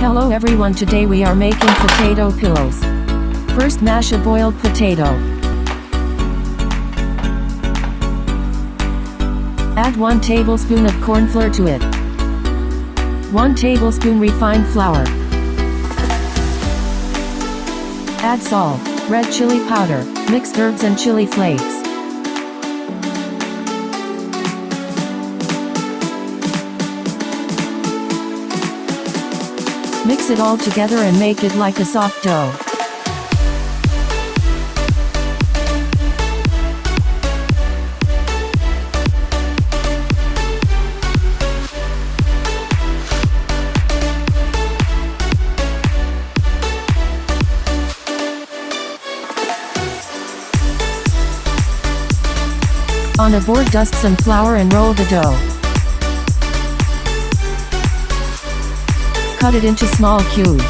Hello everyone, today we are making potato pillows. First mash a boiled potato. Add 1 tablespoon of cornflour to it. 1 tablespoon refined flour. Add salt, red chili powder, mixed herbs and chili flakes. Mix it all together and make it like a soft dough. On a board, dust some flour and roll the dough. Cut it into small cubes.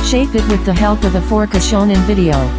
Shape it with the help of a fork as shown in video.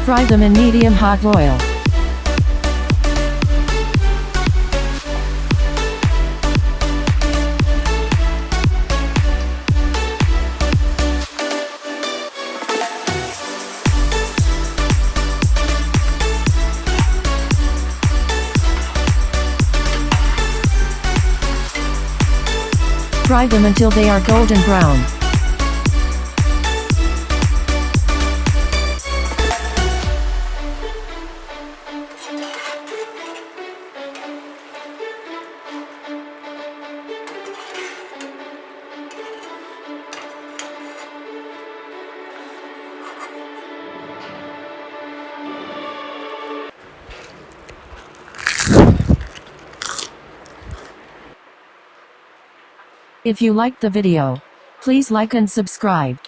Fry them in medium hot oil. Fry them until they are golden brown. If you liked the video, please like and subscribe.